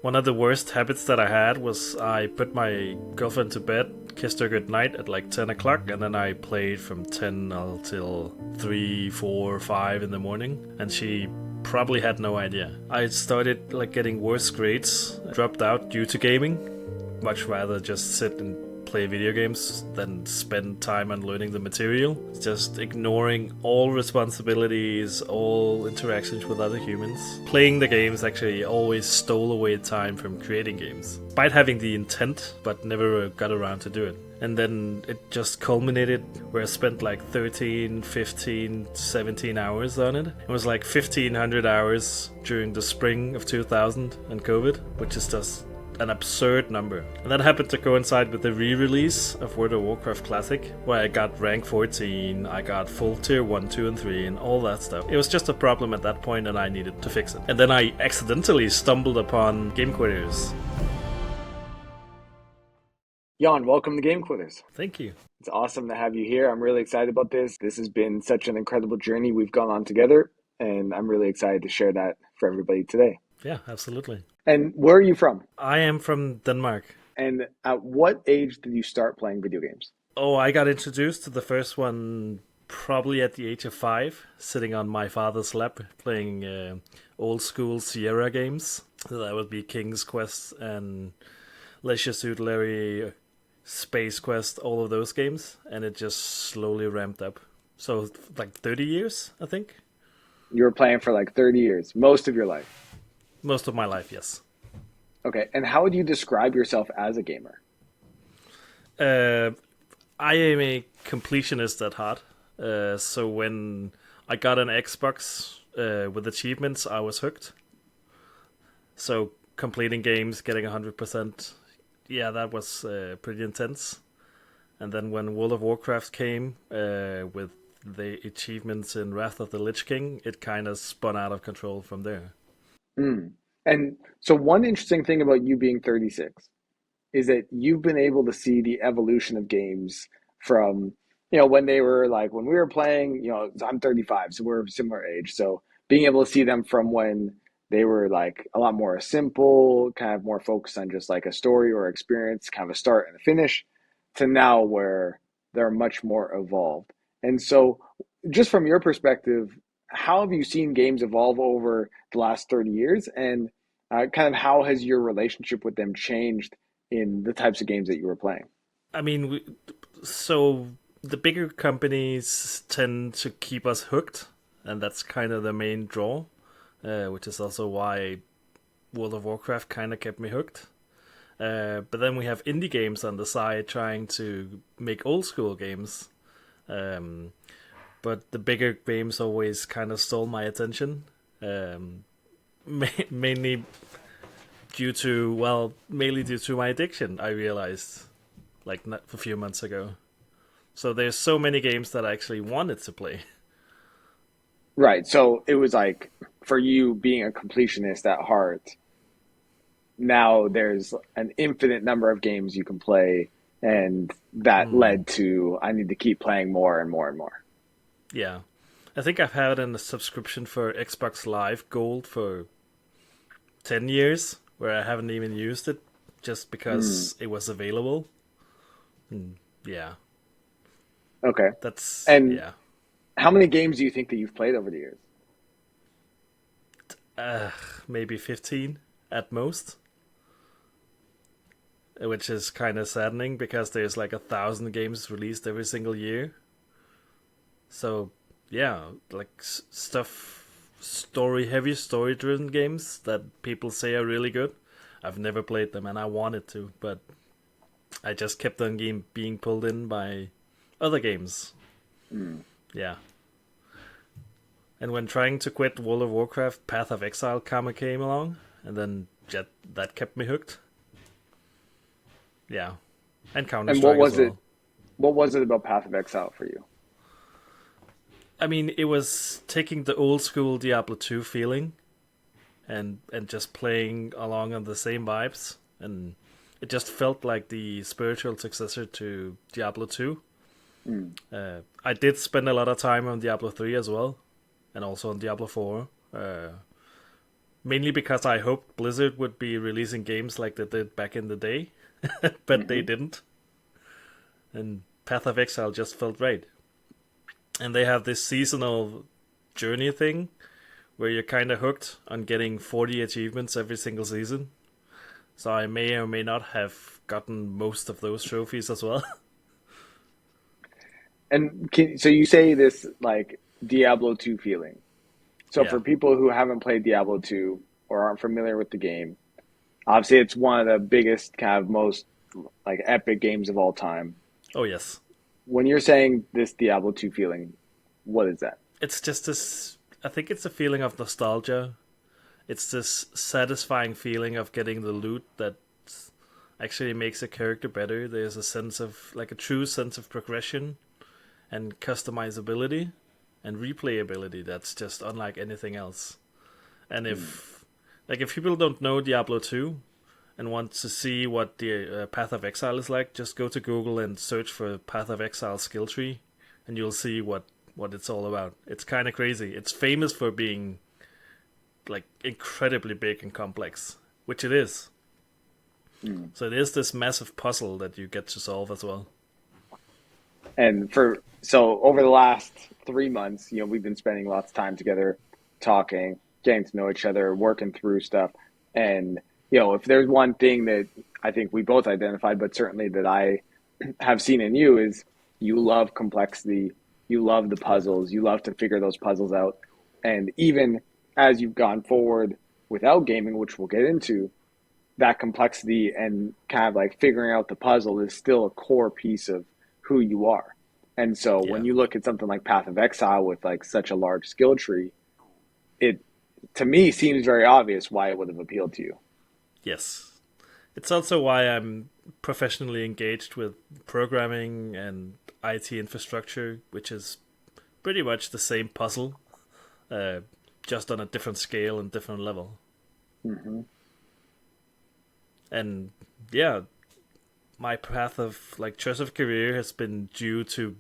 One of the worst habits that I had was I put my girlfriend to bed, kissed her goodnight at like 10 o'clock, and then I played from 10 until 3, 4, 5 in the morning, and she probably had no idea. I started like getting worse grades, dropped out due to gaming. Much rather just sit and play video games than spend time on learning the material. Just ignoring all responsibilities, all interactions with other humans. Playing the games actually always stole away time from creating games. Despite having the intent, but never got around to do it. And then it just culminated where I spent like 13, 15, 17 hours on it. It was like 1,500 hours during the spring of 2000 and COVID, which is just an absurd number. And that happened to coincide with the re-release of World of Warcraft Classic, where I got rank 14, I got full tier 1, 2 and 3 and all that stuff. It was just a problem at that point and I needed to fix it. And then I accidentally stumbled upon Game Quitters. Jan, welcome to Game Quitters. Thank you. It's awesome to have you here. I'm really excited about this. This has been such an incredible journey we've gone on together, and I'm really excited to share that for everybody today. Yeah, absolutely. And where are you from? I am from Denmark. And at what age did you start playing video games? Oh, I got introduced to the first one probably at the age of 5, sitting on my father's lap, playing old school Sierra games. So that would be King's Quest and Leisure Suit Larry, Space Quest, all of those games. And it just slowly ramped up. So like 30 years, I think. You were playing for like 30 years, most of your life. Most of my life, yes. Okay, and how would you describe yourself as a gamer? I am a completionist at heart. So when I got an Xbox with achievements, I was hooked. So completing games, getting 100%, yeah, that was pretty intense. And then when World of Warcraft came with the achievements in Wrath of the Lich King, it kind of spun out of control from there. Mm. And so one interesting thing about you being 36 is that you've been able to see the evolution of games from, when they were like, when we were playing, I'm 35, so we're a similar age. So being able to see them from when they were like a lot more simple, kind of more focused on just like a story or experience, kind of a start and a finish, to now where they're much more evolved. And so just from your perspective, how have you seen games evolve over the last 30 years? And kind of how has your relationship with them changed in the types of games that you were playing? I mean, so the bigger companies tend to keep us hooked, and that's kind of the main draw, which is also why World of Warcraft kind of kept me hooked. But then we have indie games on the side trying to make old school games. But the bigger games always kind of stole my attention. Mainly mainly due to my addiction, I realized, like not a few months ago. So there's so many games that I actually wanted to play. Right. So it was like, for you being a completionist at heart, now there's an infinite number of games you can play, and that led to, I need to keep playing more and more and more. Yeah. I think I've had a subscription for Xbox Live Gold for 10 years, where I haven't even used it, just because it was available. Yeah. Okay. Yeah. And how many games do you think that you've played over the years? Maybe 15 at most. Which is kind of saddening because there's like 1,000 games released every single year. So, yeah, like heavy story-driven games that people say are really good. I've never played them and I wanted to, but I just kept on being pulled in by other games. Yeah. And when trying to quit World of Warcraft, Path of Exile came along, and then that kept me hooked. Yeah. And And what Counter-Strike as was it? well. What was it about Path of Exile for you? I mean, it was taking the old school Diablo 2 feeling and just playing along on the same vibes. And it just felt like the spiritual successor to Diablo 2. I did spend a lot of time on Diablo 3 as well, and also on Diablo 4. mainly because I hoped Blizzard would be releasing games like they did back in the day, but they Hmm. didn't. And Path of Exile just felt right. And they have this seasonal journey thing where you're kind of hooked on getting 40 achievements every single season. So I may or may not have gotten most of those trophies as well. And so you say this like Diablo 2 feeling. So Yeah. for people who haven't played Diablo 2 or aren't familiar with the game, obviously it's one of the biggest kind of most like epic games of all time. Oh, yes. When you're saying this Diablo 2 feeling, what is that? It's just this. I think it's a feeling of nostalgia. It's this satisfying feeling of getting the loot that actually makes a character better. There's a sense of, like, a true sense of progression and customizability and replayability that's just unlike anything else. And Hmm. if people don't know Diablo 2 and want to see what the Path of Exile is like, just go to Google and search for Path of Exile skill tree, and you'll see what it's all about. It's kind of crazy. It's famous for being like incredibly big and complex, which it is. Hmm. So it is this massive puzzle that you get to solve as well. And for so over the last 3 months, we've been spending lots of time together, talking, getting to know each other, working through stuff. And if there's one thing that I think we both identified, but certainly that I have seen in you is you love complexity, you love the puzzles, you love to figure those puzzles out. And even as you've gone forward without gaming, which we'll get into, that complexity and kind of like figuring out the puzzle is still a core piece of who you are. And so when Yeah. you look at something like Path of Exile with like such a large skill tree, it to me seems very obvious why it would have appealed to you. Yes. It's also why I'm professionally engaged with programming and IT infrastructure, which is pretty much the same puzzle, uh, just on a different scale and different level. Hmm. And yeah, my path of like choice of career has been due to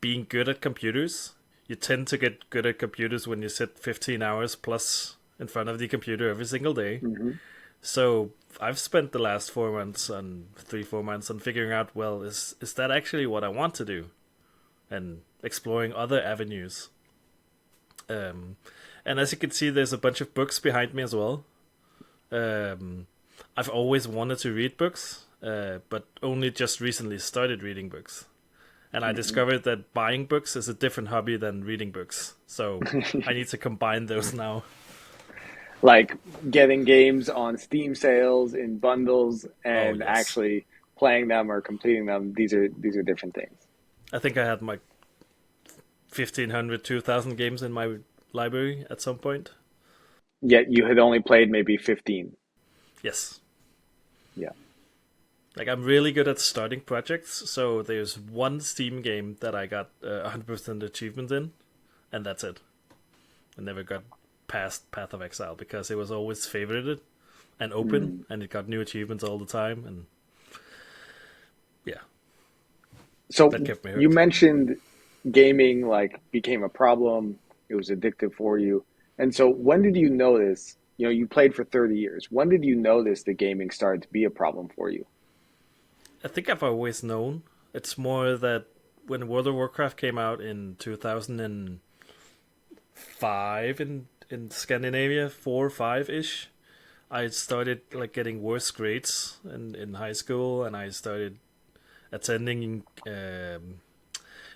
being good at computers. You tend to get good at computers when you sit 15 hours plus in front of the computer every single day. Hmm. So I've spent the last 4 months on 3 4 months on figuring out, well, is that actually what I want to do, and exploring other avenues. Um, and as you can see, there's a bunch of books behind me as well. Um, I've always wanted to read books, but only just recently started reading books. And I Hmm. discovered that buying books is a different hobby than reading books. So I need to combine those now. Like getting games on Steam sales in bundles Oh and yes, actually playing them or completing them. These are different things. I think I had my 1,500, 2,000 games in my library at some point. Yet you had only played maybe 15. Yes, Yeah. like I'm really good at starting projects. So there's one Steam game that I got 100% achievement in, and that's it. I never got past Path of Exile because it was always favorited and open, Mm. and it got new achievements all the time, and yeah, So that kept me you hooked. mentioned gaming like became a problem. It was addictive for you. And so when did you notice, you played for 30 years. When did you notice that gaming started to be a problem for you? I think I've always known. It's more that when World of Warcraft came out in 2005 in Scandinavia, 4 5 ish, I started like getting worse grades in high school, and I started attending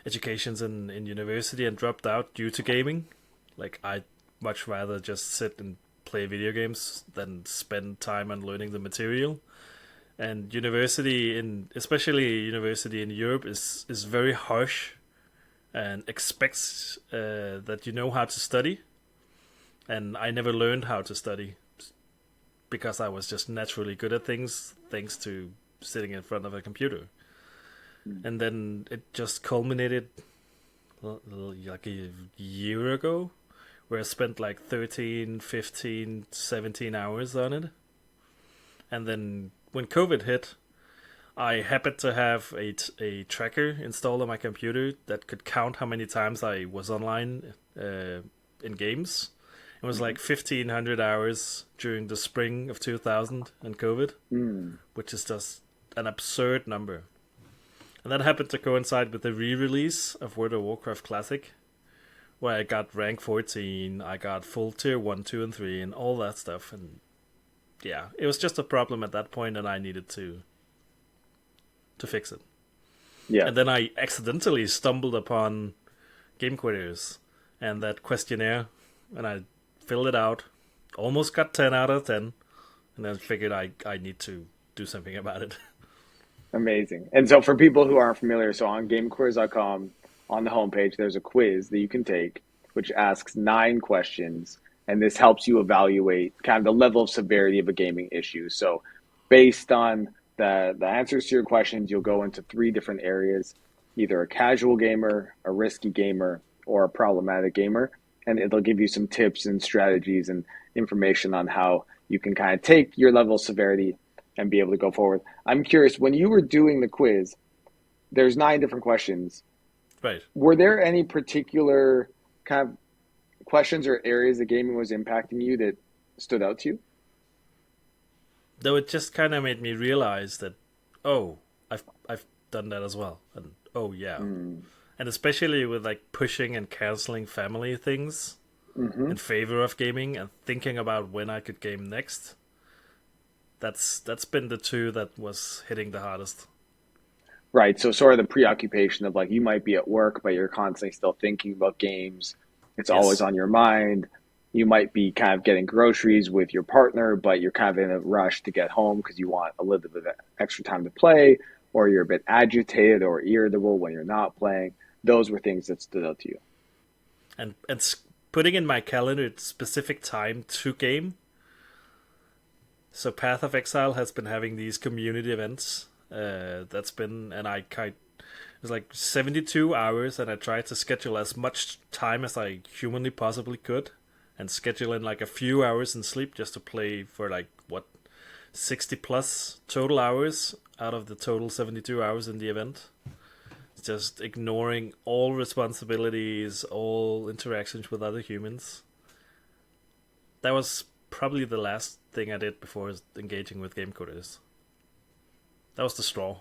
educations in university and dropped out due to gaming. Like I'd much rather just sit and play video games than spend time on learning the material. And university in especially university in Europe is very harsh and expects that you know how to study. And I never learned how to study because I was just naturally good at things thanks to sitting in front of a computer. Mm. And then it just culminated like a year ago where I spent like 13, 15, 17 hours on it. And then when COVID hit, I happened to have a tracker installed on my computer that could count how many times I was online in games. It was like 1,500 hours during the spring of 2000 and COVID, Mm. which is just an absurd number. And that happened to coincide with the re-release of World of Warcraft Classic, where I got rank 14, I got full tier 1, 2, and 3, and all that stuff. And yeah, it was just a problem at that point, and I needed to fix it. Yeah. And then I accidentally stumbled upon Game Quitters and that questionnaire, and I filled it out. Almost got 10 out of 10, and then figured I need to do something about it. Amazing. And so for people who aren't familiar, so on gamequiz.com, on the homepage, there's a quiz that you can take, which asks 9 questions. And this helps you evaluate kind of the level of severity of a gaming issue. So based on the answers to your questions, you'll go into 3 different areas, either a casual gamer, a risky gamer, or a problematic gamer. And it'll give you some tips and strategies and information on how you can kind of take your level of severity and be able to go forward. I'm curious, when you were doing the quiz, there's 9 different questions. Right. Were there any particular kind of questions or areas that gaming was impacting you that stood out to you? Though it just kind of made me realize that, oh, I've done that as well, and oh yeah, Mm. and especially with like pushing and canceling family things Hmm. in favor of gaming and thinking about when I could game next. That's been the two that was hitting the hardest. Right. So sort of the preoccupation of like you might be at work, but you're constantly still thinking about games. It's always Yes, on your mind. You might be kind of getting groceries with your partner, but you're kind of in a rush to get home because you want a little bit of extra time to play, or you're a bit agitated or irritable when you're not playing. Those were things that stood out to you. and putting in my calendar specific time to game. So Path of Exile has been having these community events. That's been and I kind It was like 72 hours, and I tried to schedule as much time as I humanly possibly could, and schedule in like a few hours in sleep just to play for like what 60 plus total hours out of the total 72 hours in the event. Just ignoring all responsibilities, all interactions with other humans. That was probably the last thing I did before engaging with game coders. That was the straw.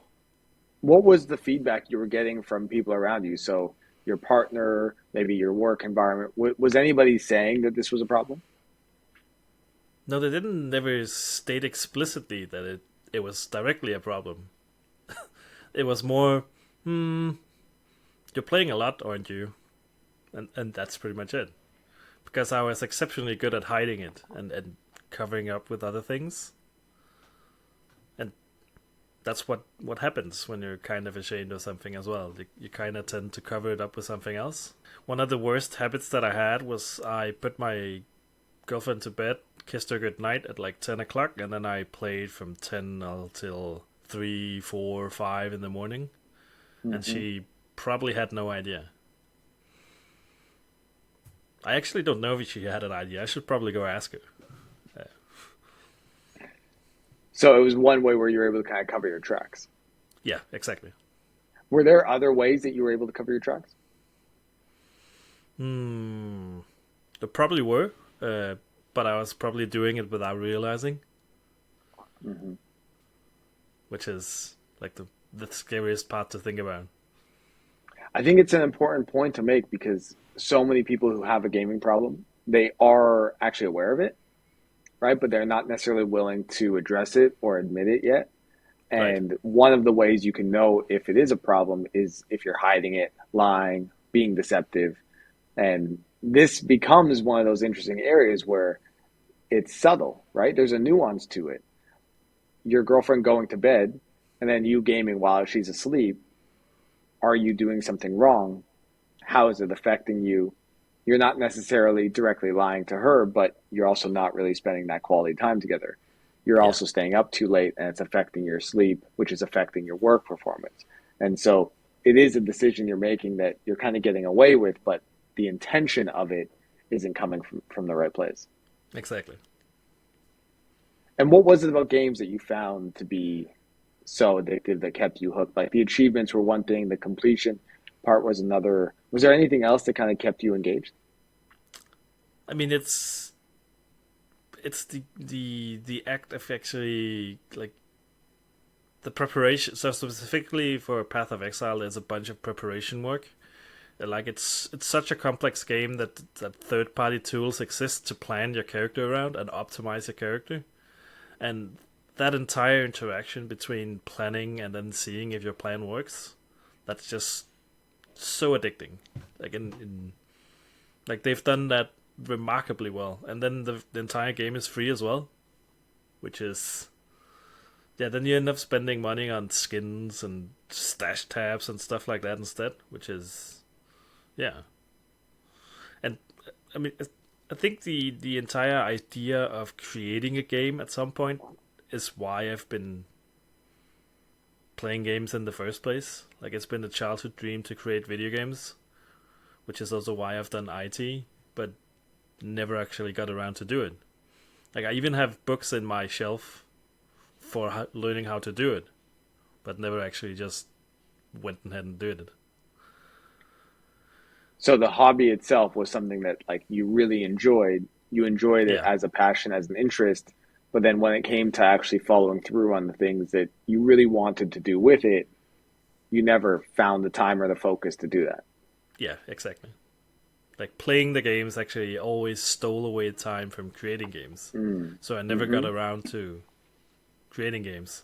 What was the feedback you were getting from people around you? So your partner, maybe your work environment, was anybody saying that this was a problem? No, they didn't never state explicitly that it was directly a problem. It was more, hmm, you're playing a lot, aren't you? And that's pretty much it. Because I was exceptionally good at hiding it and covering up with other things. And that's what happens when you're kind of ashamed of something as well. You kind of tend to cover it up with something else. One of the worst habits that I had was I put my girlfriend to bed, kissed her good night at like 10 o'clock, and then I played from 10 until 3, 4, 5 in the morning. And Hmm. she probably had no idea. I actually don't know if she had an idea. I should probably go ask her. Uh, So it was one way where you were able to kind of cover your tracks. yeah, exactly. Were there other ways that you were able to cover your tracks? Hmm. There probably were, but I was probably doing it without realizing, Hmm. which is like the scariest part to think about. I think it's an important point to make because so many people who have a gaming problem, they are actually aware of it, right? But they're not necessarily willing to address it or admit it yet. Right. And one of the ways you can know if it is a problem is if you're hiding it, lying, being deceptive. And this becomes one of those interesting areas where it's subtle, right? There's a nuance to it. Your girlfriend going to bed and then you gaming while she's asleep. Are you doing something wrong? How is it affecting you? You're not necessarily directly lying to her, but you're also not really spending that quality time together. You're Yeah. also staying up too late and it's affecting your sleep, which is affecting your work performance. And so it is a decision you're making that you're kind of getting away with, but the intention of it isn't coming from the right place. Exactly. And what was it about games that you found to be so addictive that kept you hooked? Like the achievements were one thing, the completion part was another. Was there anything else that kind of kept you engaged? I mean, it's the act of actually like the preparation. So specifically for Path of Exile, there's a bunch of preparation work. Like it's such a complex game that third party tools exist to plan your character around and optimize your character, and that entire interaction between planning and then seeing if your plan works, that's just so addicting. Like in like they've done that remarkably well, and then the entire game is free as well, which is yeah. Then you end up spending money on skins and stash tabs and stuff like that instead, which is yeah. And I mean, I think the entire idea of creating a game at some point is why I've been playing games in the first place. Like it's been a childhood dream to create video games, which is also why I've done IT, but never actually got around to do it. Like I even have books in my shelf for learning how to do it, but never actually just went ahead and did it. So the hobby itself was something that like you really enjoyed. You enjoyed it Yeah, as a passion, as an interest, but then when it came to actually following through on the things that you really wanted to do with it, you never found the time or the focus to do that. yeah, exactly. Like playing the games actually always stole away time from creating games, Mm. so I never got Hmm. around to creating games,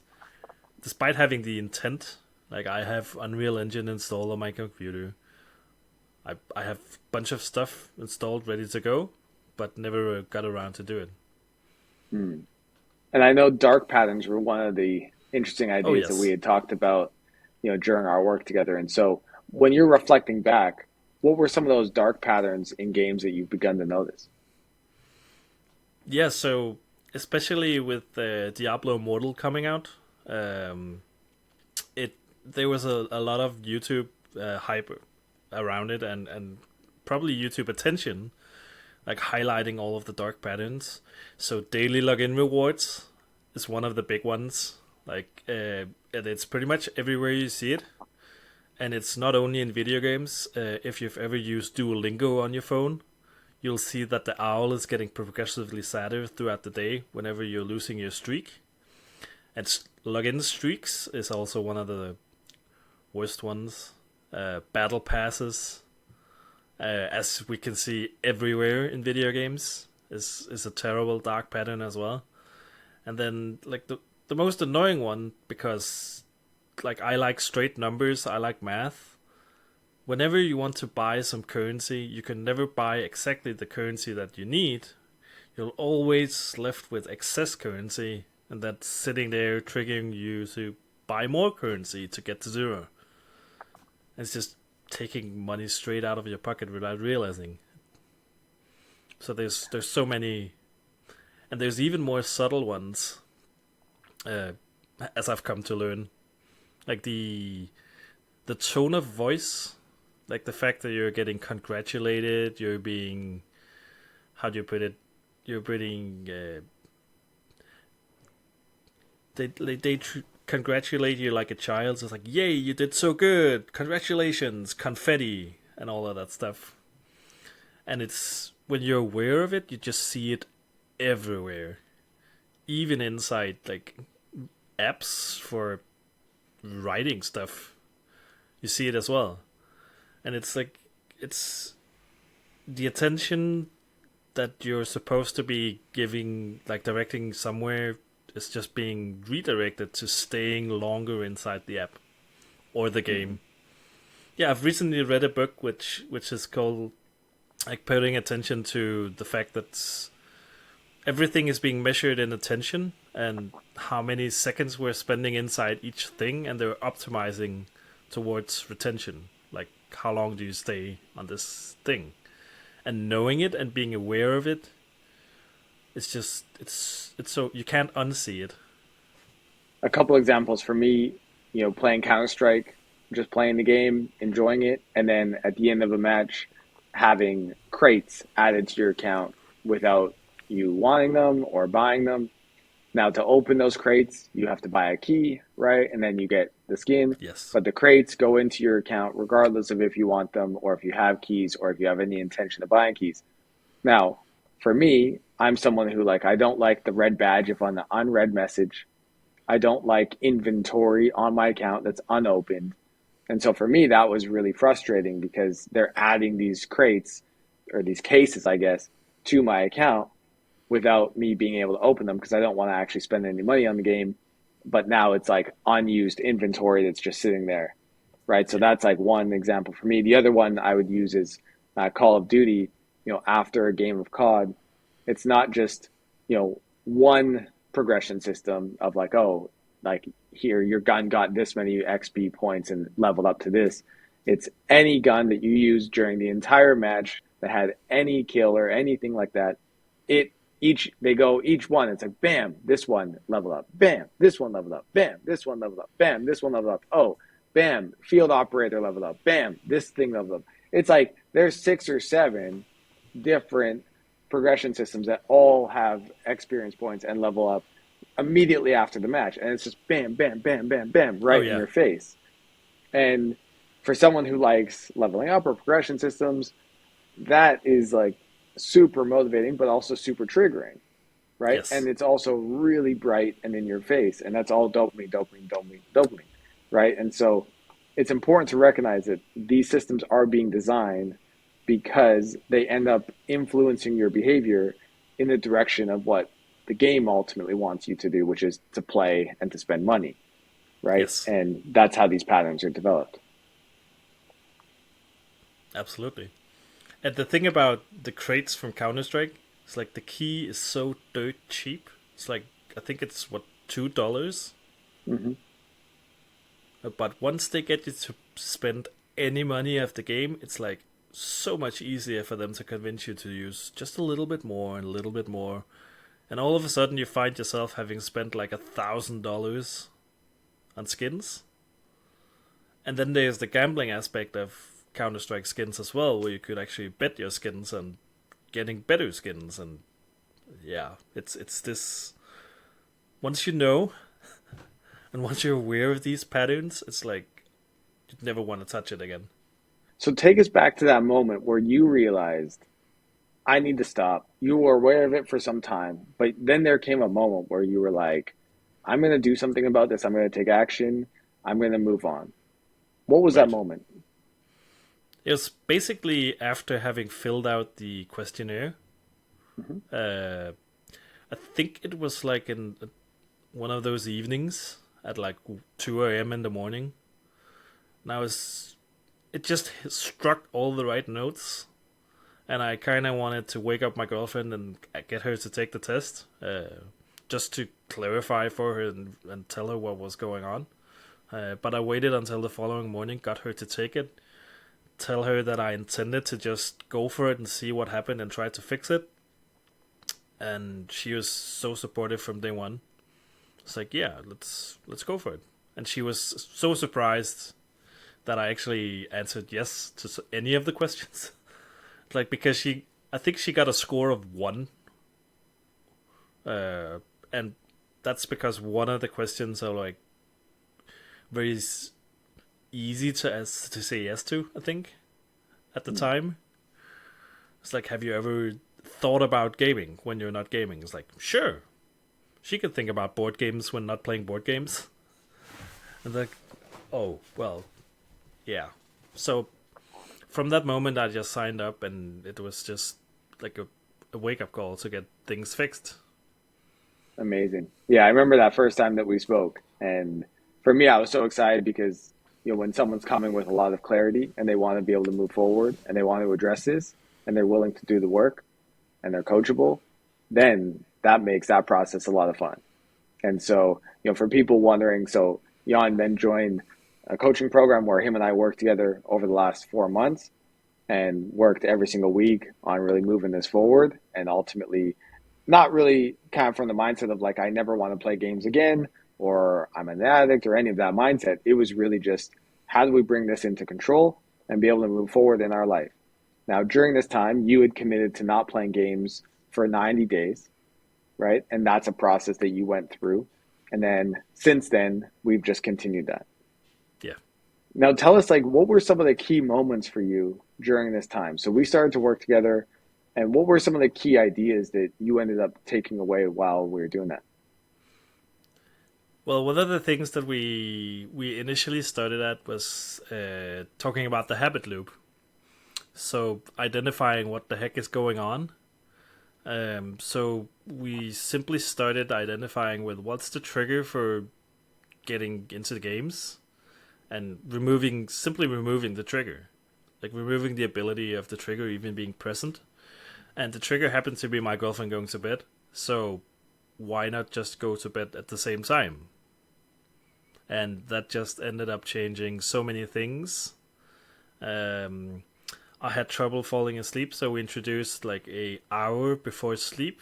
despite having the intent. Like I have Unreal Engine installed on my computer. I have a bunch of stuff installed ready to go, but never got around to do it. Mm. And I know dark patterns were one of the interesting Oh ideas that we yes, had talked about, during our work together. And so when you're reflecting back, what were some of those dark patterns in games that you've begun to notice? yeah. So especially with Diablo Immortal coming out, um, it there was a lot of YouTube hype around it, and probably YouTube attention, like highlighting all of the dark patterns. So daily login rewards is one of the big ones. Like and it's pretty much everywhere you see it, and it's not only in video games. If you've ever used Duolingo on your phone, you'll see that the owl is getting progressively sadder throughout the day whenever you're losing your streak. And login streaks is also one of the worst ones. Battle passes, as we can see everywhere in video games, is a terrible dark pattern as well. And then like the most annoying one, because like I like straight numbers, I like math. Whenever you want to buy some currency, you can never buy exactly the currency that you need. You're always left with excess currency, and that's sitting there triggering you to buy more currency to get to zero. It's just taking money straight out of your pocket without realizing. So there's so many, and there's even more subtle ones, uh, as I've come to learn. Like the tone of voice, like the fact that you're getting congratulated, you're being, how do you put it? You're being they congratulate you like a child. So it's like, yay, you did so good, congratulations, confetti, and all of that stuff. And it's when you're aware of it, you just see it everywhere, even inside like apps for writing stuff. You see it as well, and it's like it's the attention that you're supposed to be giving, like directing somewhere, is just being redirected to staying longer inside the app or the Mm. game. Yeah, I've recently read a book which is called like putting attention to the fact that everything is being measured in attention and how many seconds we're spending inside each thing, and they're optimizing towards retention. Like how long do you stay on this thing? And knowing it and being aware of it, it's just it's so you can't unsee it. A couple examples for me, playing Counter Strike, just playing the game, enjoying it, and then at the end of a match, having crates added to your account without you wanting them or buying them. Now, to open those crates, you have to buy a key, right? And then you get the skin. Yes. But the crates go into your account regardless of if you want them or if you have keys or if you have any intention of buying keys. Now, for me, I'm someone who like I don't like the red badge if on the unread message. I don't like inventory on my account that's unopened. And so for me, that was really frustrating because they're adding these crates or these cases, I guess, to my account without me being able to open them because I don't want to actually spend any money on the game. But now it's like unused inventory that's just sitting there, right? So Yeah. that's like one example for me. The other one I would use is Call of Duty. After a game of COD, it's not just one progression system of like, oh, like here your gun got this many XP points and leveled up to this. It's any gun that you use during the entire match that had any kill or anything like that. It they go each one. It's like bam, this one level up, bam, this one level up, bam, this one level up, bam, this one level up. Oh, bam, field operator level up, bam, this thing level up. It's like there's 6 or 7 different progression systems that all have experience points and level up immediately after the match. And it's just bam, bam, bam, bam, bam, Oh right in yeah. your face. And for someone who likes leveling up or progression systems, that is like super motivating, but also super triggering, right? Yes. And it's also really bright and in your face. And that's all dopamine, dopamine, dopamine, dopamine, right? And so it's important to recognize that these systems are being designed because they end up influencing your behavior in the direction of what the game ultimately wants you to do, which is to play and to spend money, right? Yes. And that's how these patterns are developed. Absolutely. And the thing about the crates from Counter Strike is like the key is so dirt cheap. It's like I think it's what $2. Mm-hmm. But once they get you to spend any money of the game, it's like so much easier for them to convince you to use just a little bit more and a little bit more. And all of a sudden you find yourself having spent like $1,000 on skins. And then there's the gambling aspect of Counter Strike skins as well, where you could actually bet your skins on getting better skins. And yeah, it's this. Once you know, and once you're aware of these patterns, it's like you'd never want to touch it again. So take us back to that moment where you realized I need to stop. You were aware of it for some time, but then there came a moment where you were like, I'm going to do something about this. I'm going to take action. I'm going to move on. What was that Right. moment? It was basically after having filled out the questionnaire. Mm-hmm. Uh, I think it was like in one of those evenings at like 2 a.m. in the morning. And it just struck all the right notes. And I kind of wanted to wake up my girlfriend and get her to take the test, just to clarify for her and tell her what was going on. But I waited until the following morning, got her to take it, tell her that I intended to just go for it and see what happened and try to fix it. And she was so supportive from day one. It's like, yeah, let's go for it. And she was so surprised that I actually answered yes to any of the questions. Like because I think she got a score of 1, and that's because one of the questions are like very easy to say yes to. I think at the time it's like, have you ever thought about gaming when you're not gaming? It's like, sure. She could think about board games when not playing board games. And like, oh well, yeah. So from that moment, I just signed up, and it was just like a wake up call to get things fixed. Amazing. Yeah, I remember that first time that we spoke. And for me, I was so excited because, when someone's coming with a lot of clarity and they want to be able to move forward and they want to address this and they're willing to do the work and they're coachable, then that makes that process a lot of fun. And so, for people wondering, so Jan then joined a coaching program where him and I worked together over the last 4 months and worked every single week on really moving this forward and ultimately not really kind of from the mindset of like, I never want to play games again or I'm an addict or any of that mindset. It was really just how do we bring this into control and be able to move forward in our life. Now, during this time, you had committed to not playing games for 90 days, right? And that's a process that you went through. And then since then, we've just continued that. Yeah. Now, tell us, like, what were some of the key moments for you during this time? So we started to work together And what were some of the key ideas that you ended up taking away while we were doing that? Well, one of the things that we initially started at was talking about the habit loop. So identifying what the heck is going on. So we simply started identifying with what's the trigger for getting into the games, and simply removing the trigger, like removing the ability of the trigger even being present. And the trigger happened to be my girlfriend going to bed. So why not just go to bed at the same time? And that just ended up changing so many things. Um, I had trouble falling asleep, so we introduced like a hour before sleep.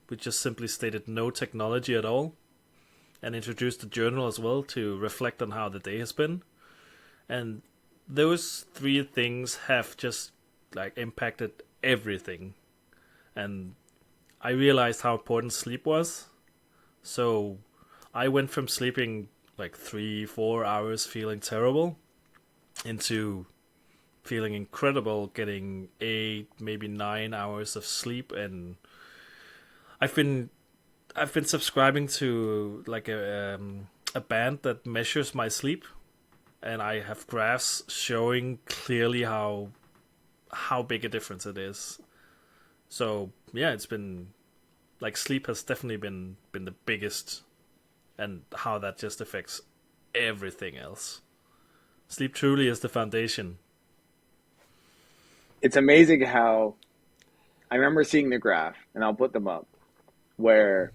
We just simply stated no technology at all, and introduced a journal as well to reflect on how the day has been. And those three things have just like impacted everything. And I realized how important sleep was. So I went from sleeping like 3, 4 hours feeling terrible into feeling incredible, getting 8, maybe 9 hours of sleep. And I've been I've been subscribing to like a band that measures my sleep, and I have graphs showing clearly how big a difference it is. So yeah, it's been like sleep has definitely been the biggest, and how that just affects everything else. Sleep truly is the foundation. It's amazing how I remember seeing the graph, and I'll put them up, where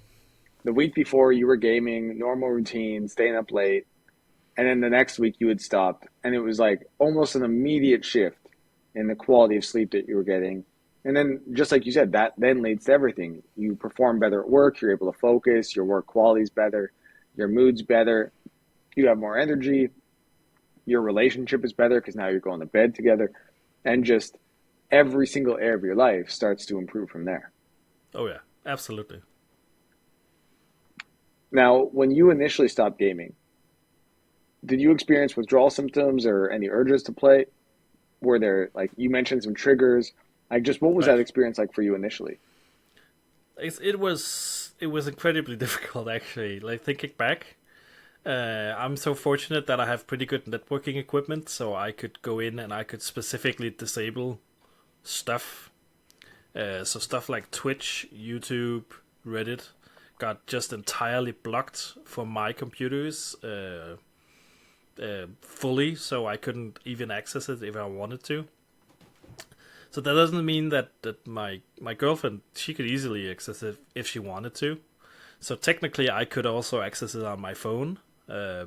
the week before you were gaming, normal routine, staying up late, and then the next week you had stopped, and it was like almost an immediate shift in the quality of sleep that you were getting. And then, just like you said, that then leads to everything. You perform better at work, you're able to focus, your work quality's better, your mood's better, you have more energy, your relationship is better because now you're going to bed together, and just every single area of your life starts to improve from there. Oh yeah, absolutely. Now, when you initially stopped gaming, did you experience withdrawal symptoms or any urges to play? Were there, like you mentioned, some triggers? Like, just what was Right. that experience like for you initially? It was incredibly difficult actually. Like thinking back, I'm so fortunate that I have pretty good networking equipment, so I could go in and I could specifically disable stuff. So stuff like Twitch, YouTube, Reddit got just entirely blocked from my computers fully, so I couldn't even access it if I wanted to. So that doesn't mean that my girlfriend, she could easily access it if she wanted to. So technically, I could also access it on my phone, uh,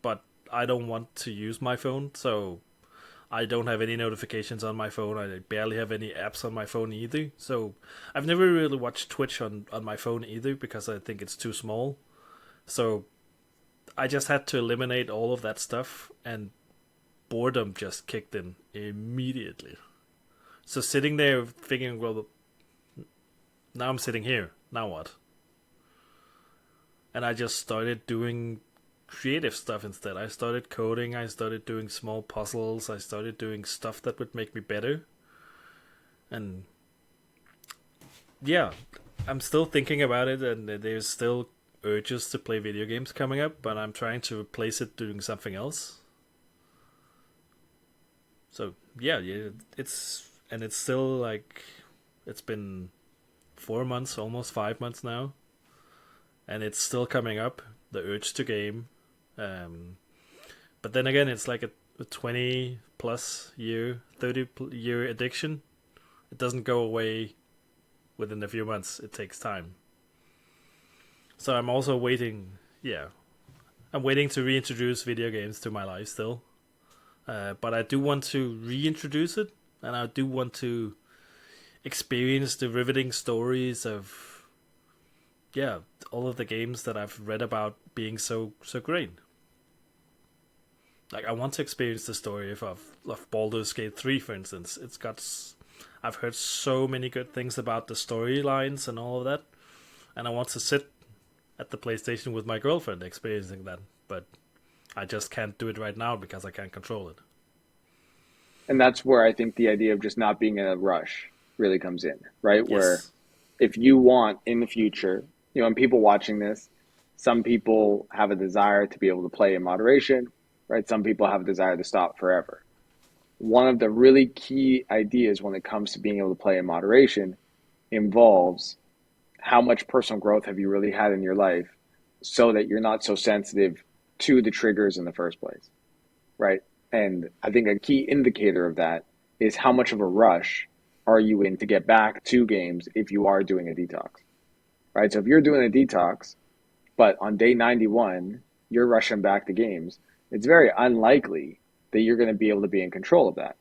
but I don't want to use my phone, so I don't have any notifications on my phone. I barely have any apps on my phone either. So I've never really watched Twitch on my phone either because I think it's too small. So I just had to eliminate all of that stuff, and boredom just kicked in immediately. So sitting there thinking, well, now I'm sitting here. Now what? And I just started doing creative stuff instead. I started coding, I started doing small puzzles, I started doing stuff that would make me better. And yeah, I'm still thinking about it, and there's still urges to play video games coming up, but I'm trying to replace it doing something else. So yeah, yeah, it's still like it's been 4 months, almost 5 months now, and it's still coming up. The urge to game, um, but then again, it's like a 20 plus year, 30 year addiction. It doesn't go away within a few months. It takes time. So I'm also waiting. Yeah, I'm waiting to reintroduce video games to my life still. But I do want to reintroduce it, and I do want to experience the riveting stories of yeah all of the games that I've read about being so great. Like I want to experience the story of Baldur's Gate 3, for instance. I've heard so many good things about the storylines and all of that, and I want to sit at the PlayStation with my girlfriend experiencing that. But I just can't do it right now because I can't control it. And that's where I think the idea of just not being in a rush. really comes in, right? Where Yes. if you want in the future, and people watching this, some people have a desire to be able to play in moderation, right? Some people have a desire to stop forever. One of the really key ideas when it comes to being able to play in moderation involves how much personal growth have you really had in your life so that you're not so sensitive to the triggers in the first place, right? And I think a key indicator of that is how much of a rush are you in to get back to games if you are doing a detox, right? So if you're doing a detox, but on day 91, you're rushing back to games, it's very unlikely that you're going to be able to be in control of that.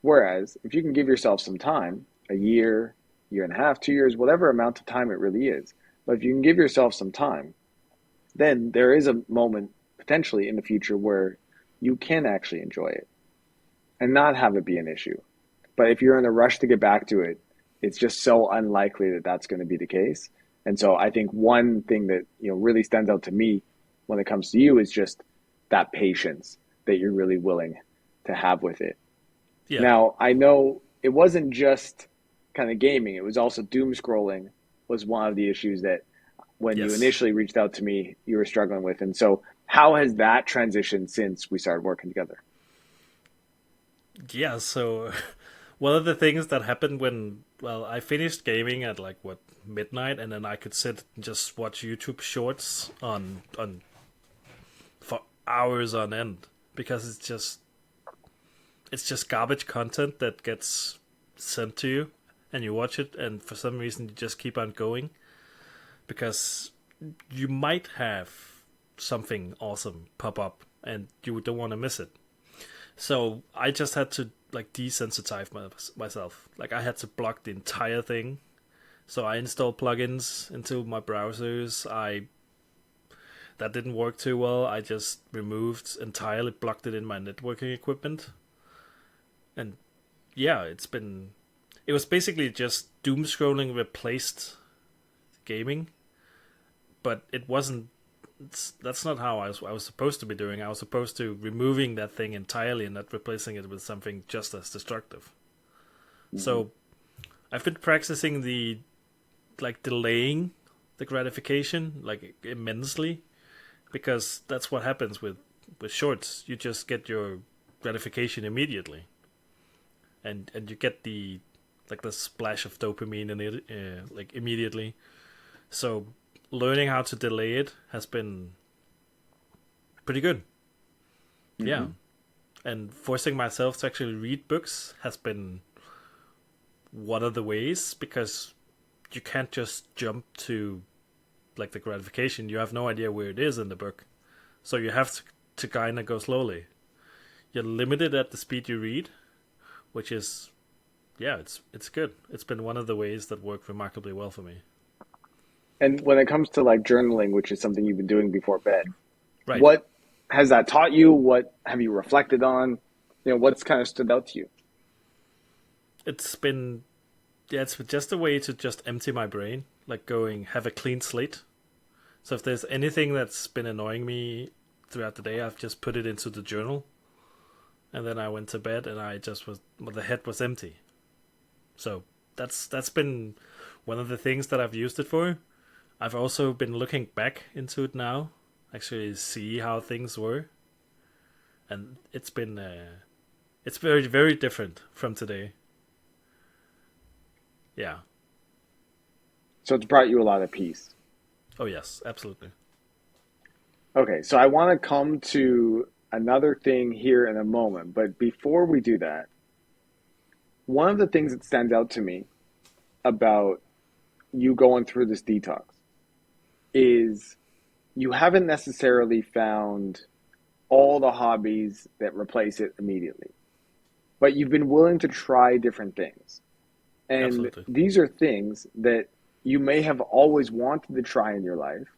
Whereas if you can give yourself some time, a year, year and a half, 2 years, whatever amount of time it really is, but if you can give yourself some time, then there is a moment potentially in the future where you can actually enjoy it and not have it be an issue. But if you're in a rush to get back to it, it's just so unlikely that that's going to be the case. And so I think one thing that really stands out to me when it comes to you is just that patience that you're really willing to have with it. Yeah. Now, I know it wasn't just kind of gaming, it was also doom scrolling was one of the issues that when you Yes. initially reached out to me, you were struggling with. And so, how has that transitioned since we started working together? Yeah. So one of the things that happened when, well, I finished gaming at like what, midnight, and then I could sit and just watch YouTube shorts on for hours on end because it's just garbage content that gets sent to you, and you watch it, and for some reason you just keep on going because you might have something awesome pop up and you don't want to miss it. So I just had to like desensitize myself. Like I had to block the entire thing. So I installed plugins into my browsers. I That didn't work too well. I just removed entirely, blocked it in my networking equipment, and yeah, it was basically just doom scrolling replaced gaming, but it wasn't. That's not how I was supposed to be doing. I was supposed to removing that thing entirely and not replacing it with something just as destructive. Mm-hmm. So I've been practicing the like delaying the gratification like immensely because that's what happens with shorts. You just get your gratification immediately, and you get the like the splash of dopamine in it like immediately. So learning how to delay it has been pretty good. Yeah, Mm-hmm. and forcing myself to actually read books has been one of the ways because you can't just jump to like the gratification. You have no idea where it is in the book, so you have to kind of go slowly. You're limited at the speed you read, which is yeah, it's good. It's been one of the ways that worked remarkably well for me. And when it comes to like journaling, which is something you've been doing before bed, Right. what has that taught you? What have you reflected on? What's kind of stood out to you? It's been yeah, it's just a way to just empty my brain, like going have a clean slate. So if there's anything that's been annoying me throughout the day, I've just put it into the journal, and then I went to bed, and I just was well, the head was empty. So that's been one of the things that I've used it for. I've also been looking back into it now, actually see how things were, and it's very different from today. Yeah. So it's brought you a lot of peace. Oh yes, absolutely. Okay, so I want to come to another thing here in a moment, but before we do that, one of the things that stands out to me about you going through this detox is you haven't necessarily found all the hobbies that replace it immediately, but you've been willing to try different things. And Absolutely. these are things that you may have always wanted to try in your life,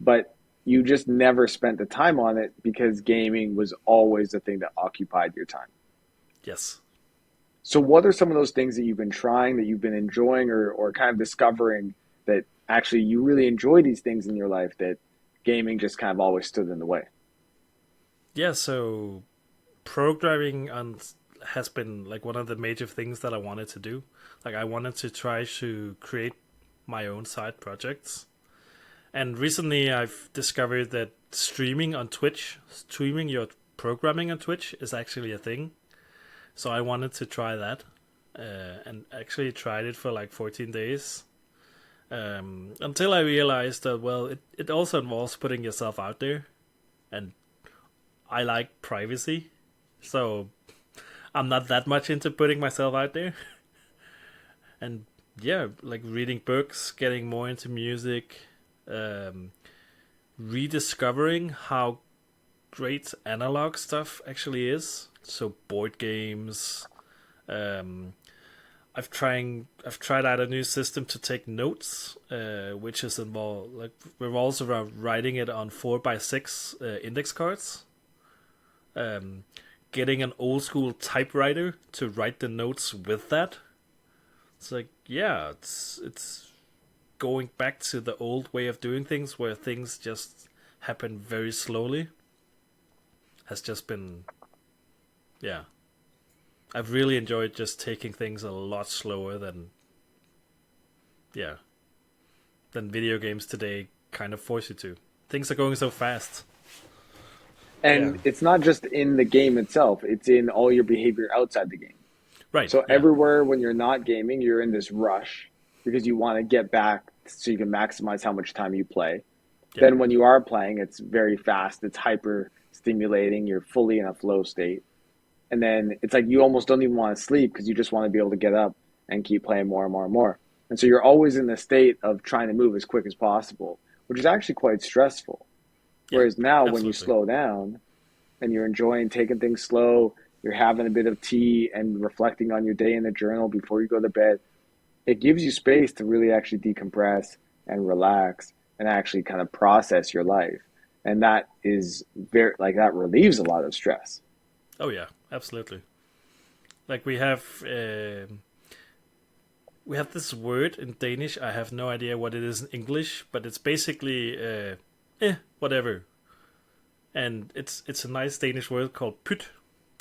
but you just never spent the time on it because gaming was always the thing that occupied your time. Yes. So, what are some of those things that you've been trying, that you've been enjoying, or kind of discovering that actually you really enjoy these things in your life that gaming just kind of always stood in the way? Yeah, so programming on has been like one of the major things that I wanted to do. Like I wanted to try to create my own side projects. And recently I've discovered that streaming your programming on Twitch is actually a thing. So I wanted to try that. And actually tried it for like 14 days. Until I realized that, well, it also involves putting yourself out there. And I like privacy. So I'm not that much into putting myself out there. And yeah, like reading books, getting more into music, um, rediscovering how great analog stuff actually is. So board games. Um, I've tried out a new system to take notes, which is involved like revolves around writing it on 4x6 index cards. Um, Getting an old school typewriter to write the notes with that. It's like, yeah, it's going back to the old way of doing things where things just happen very slowly. Has just been, yeah. I've really enjoyed just taking things a lot slower yeah, than video games today kind of force you to. Things are going so fast. Yeah. And it's not just in the game itself, it's in all your behavior outside the game. Right. So Yeah. everywhere when you're not gaming, you're in this rush because you want to get back so you can maximize how much time you play. Yeah. Then when you are playing, it's very fast, it's hyper stimulating, you're fully in a flow state. And then it's like you almost don't even want to sleep because you just want to be able to get up and keep playing more and more and more. And so you're always in the state of trying to move as quick as possible, which is actually quite stressful. Yeah. Whereas now, when you Absolutely. slow down and you're enjoying taking things slow, you're having a bit of tea and reflecting on your day in the journal before you go to bed, it gives you space to really actually decompress and relax and actually kind of process your life. And that is very, like, that relieves a lot of stress. Oh yeah. Absolutely. Like we have this word in Danish. I have no idea what it is in English, but it's basically whatever. And it's a nice Danish word called pyt.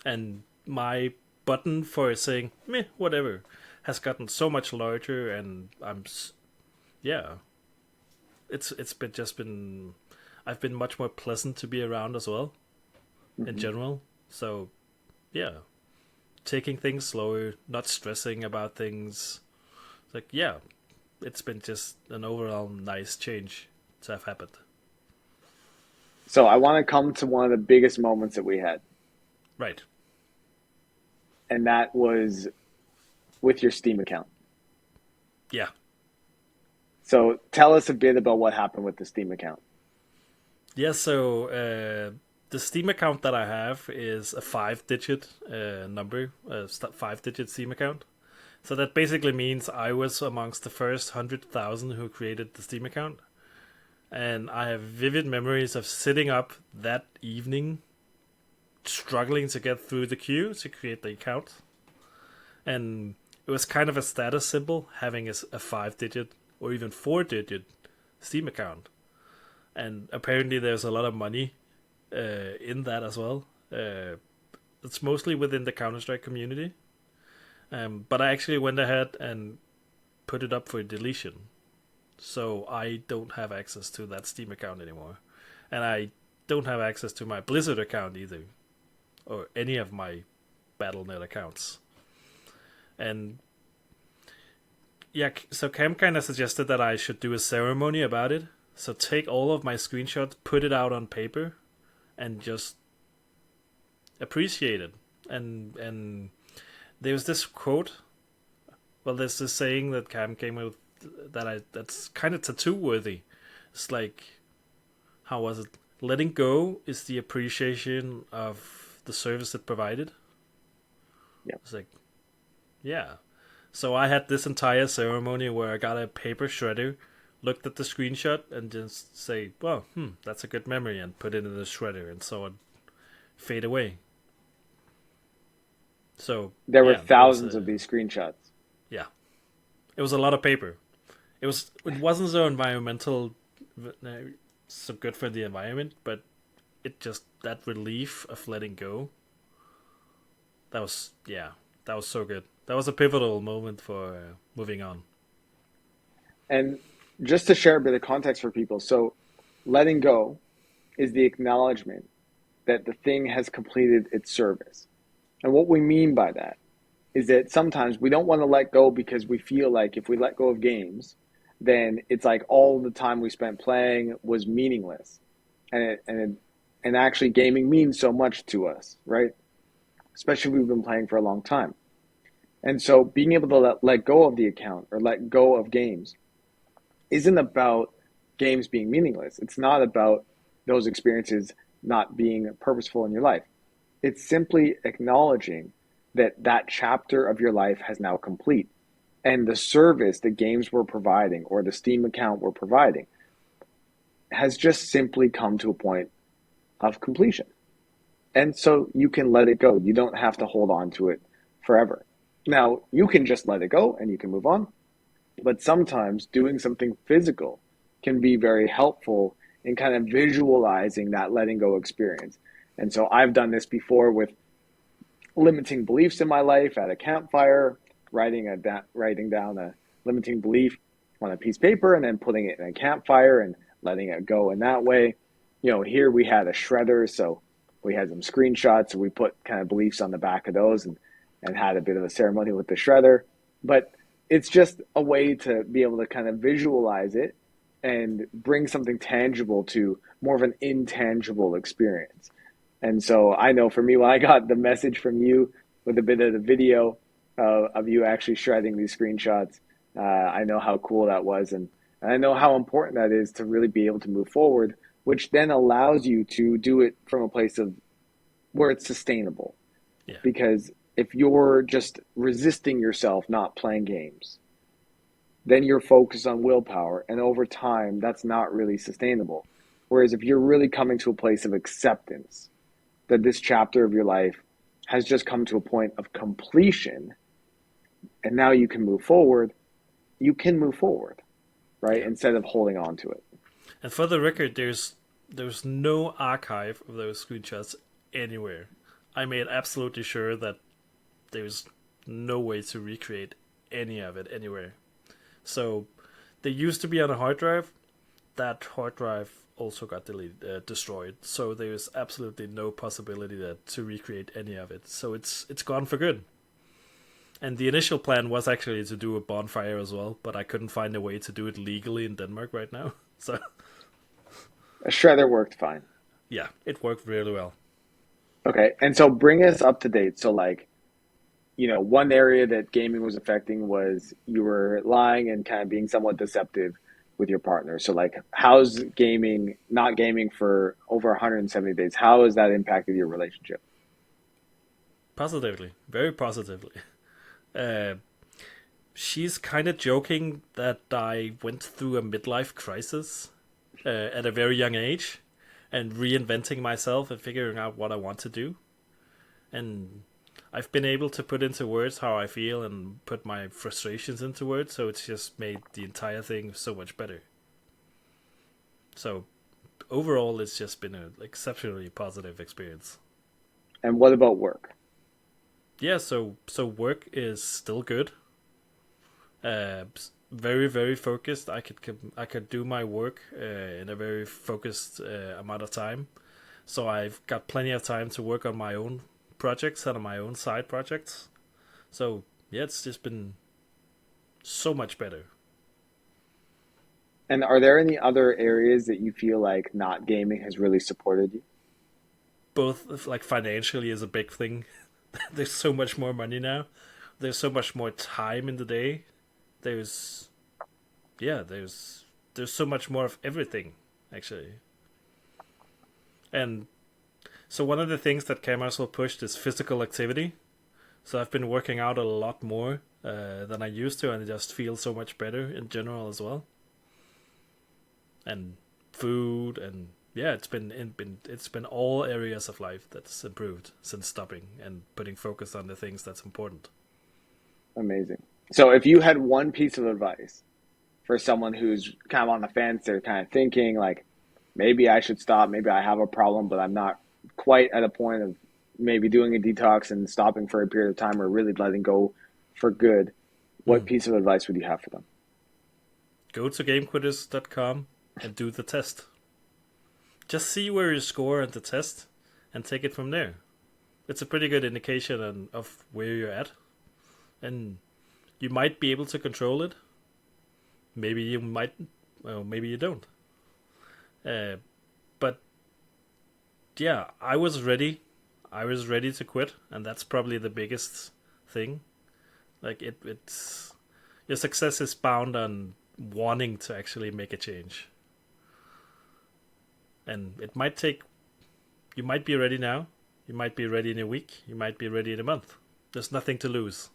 And my button for saying meh whatever has gotten so much larger, and yeah, it's been just been I've been much more pleasant to be around as well in Mm-hmm. general. So yeah, taking things slower, not stressing about things. It's like yeah, it's been just an overall nice change to have happened. So I want to come to one of the biggest moments that we had, Right. and that was with your Steam account. Yeah. So tell us a bit about what happened with the Steam account. Yeah. So the Steam account that I have is a 5-digit number, a 5-digit Steam account. So that basically means I was amongst the first 100,000 who created the Steam account. And I have vivid memories of sitting up that evening, struggling to get through the queue to create the account. And it was kind of a status symbol having a 5-digit or even 4-digit Steam account. And apparently there's a lot of money in that as well. It's mostly within the Counter-Strike community. But I actually went ahead and put it up for deletion. So I don't have access to that Steam account anymore. And I don't have access to my Blizzard account either. Or any of my Battle.net accounts. And yeah, so Cam kind of suggested that I should do a ceremony about it. So take all of my screenshots, put it out on paper, and just appreciate it. And there's this quote. Well, there's this saying that Cam came with that's kind of tattoo worthy. It's like, how was it? Letting go is the appreciation of the service it provided. Yeah. It's like, yeah. So I had this entire ceremony where I got a paper shredder, looked at the screenshot, and just say, well, that's a good memory, and put it in the shredder, and so it fade away. So There were yeah, that was thousands of these screenshots. yeah, it was a lot of paper. It wasn't so environmental, so good for the environment, but it just that relief of letting go. That was yeah, that was so good. That was a pivotal moment for moving on. And just to share a bit of context for people, so letting go is the acknowledgement that the thing has completed its service. And what we mean by that is that sometimes we don't want to let go because we feel like if we let go of games, then it's like all the time we spent playing was meaningless. And actually gaming means so much to us, right? Especially if we've been playing for a long time. And so being able to let go of the account or let go of games isn't about games being meaningless. It's not about those experiences not being purposeful in your life. It's simply acknowledging that that chapter of your life has now complete. And the service the games were providing or the Steam account were providing has just simply come to a point of completion. And so you can let it go. You don't have to hold on to it forever. Now, you can just let it go and you can move on. But sometimes doing something physical can be very helpful in kind of visualizing that letting go experience. And so I've done this before with limiting beliefs in my life at a campfire, writing down a limiting belief on a piece of paper and then putting it in a campfire and letting it go in that way. Here we had a shredder, so we had some screenshots, so we put kind of beliefs on the back of those and had a bit of a ceremony with the shredder. But it's just a way to be able to kind of visualize it and bring something tangible to more of an intangible experience. And so I know for me, when I got the message from you with a bit of the video of you actually shredding these screenshots, I know how cool that was. And I know how important that is to really be able to move forward, which then allows you to do it from a place of where it's sustainable. Yeah, Because if you're just resisting yourself not playing games, then you're focused on willpower. And over time, that's not really sustainable. Whereas if you're really coming to a place of acceptance, that this chapter of your life has just come to a point of completion and now you can move forward, right? yeah. Instead of holding on to it. And for the record, there's no archive of those screenshots anywhere. I made absolutely sure that there's no way to recreate any of it anywhere. So they used to be on a hard drive. That hard drive also got destroyed. So there's absolutely no possibility to recreate any of it. So it's gone for good. And the initial plan was actually to do a bonfire as well, but I couldn't find a way to do it legally in Denmark right now. So A shredder worked fine. yeah, it worked really well. Okay. And so bring us up to date. So like, one area that gaming was affecting was you were lying and kind of being somewhat deceptive with your partner. So like how's gaming, not gaming for over 170 days, how has that impacted your relationship? Positively, very positively. Uh, she's kind of joking that I went through a midlife crisis at a very young age and reinventing myself and figuring out what I want to do. And I've been able to put into words how I feel and put my frustrations into words, so it's just made the entire thing so much better. So overall, it's just been an exceptionally positive experience. And what about work? Yeah, so work is still good. Very very focused. I could do my work in a very focused amount of time. So I've got plenty of time to work on my own projects and on my own side projects. So yeah, it's just been so much better. And are there any other areas that you feel like not gaming has really supported you? Both like financially is a big thing. There's so much more money now. There's so much more time in the day. There's yeah, there's so much more of everything actually. And so one of the things that Cameras will pushed is physical activity. So I've been working out a lot more than I used to, and it just feels so much better in general as well. And food, and yeah, it's been all areas of life that's improved since stopping and putting focus on the things that's important. Amazing. So if you had one piece of advice for someone who's kind of on the fence, they're kind of thinking like, maybe I should stop, maybe I have a problem, but I'm not quite at a point of maybe doing a detox and stopping for a period of time or really letting go for good, what Mm. piece of advice would you have for them? Go to gamequitters.com and do the test. Just see where you score at the test and take it from there. It's a pretty good indication of where you're at, and you might be able to control it. Maybe you might, well, maybe you don't. Uh, but yeah, I was ready. I was ready to quit, and that's probably the biggest thing. Like it's your success is bound on wanting to actually make a change, and it might take. You might be ready now. You might be ready in a week. You might be ready in a month. There's nothing to lose.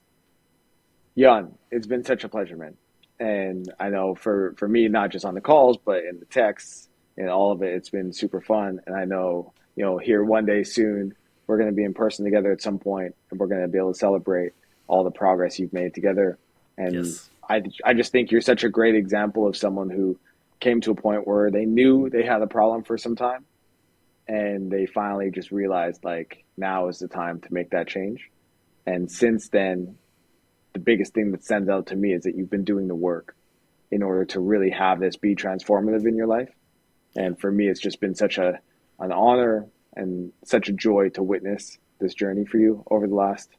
Jan, it's been such a pleasure, man. And I know for me, not just on the calls, but in the texts and all of it, it's been super fun. And I know, here one day soon, we're going to be in person together at some point, and we're going to be able to celebrate all the progress you've made together. And Yes. I just think you're such a great example of someone who came to a point where they knew they had a problem for some time, and they finally just realized like now is the time to make that change. And since then, the biggest thing that stands out to me is that you've been doing the work in order to really have this be transformative in your life. Yeah. And for me, it's just been such an honor and such a joy to witness this journey for you over the last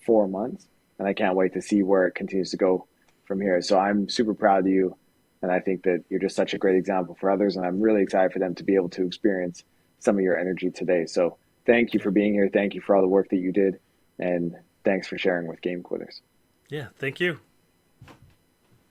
4 months. And I can't wait to see where it continues to go from here. So I'm super proud of you. And I think that you're just such a great example for others. And I'm really excited for them to be able to experience some of your energy today. So thank you Yeah. for being here. Thank you for all the work that you did. And thanks for sharing with Game Quitters. Yeah. Thank you.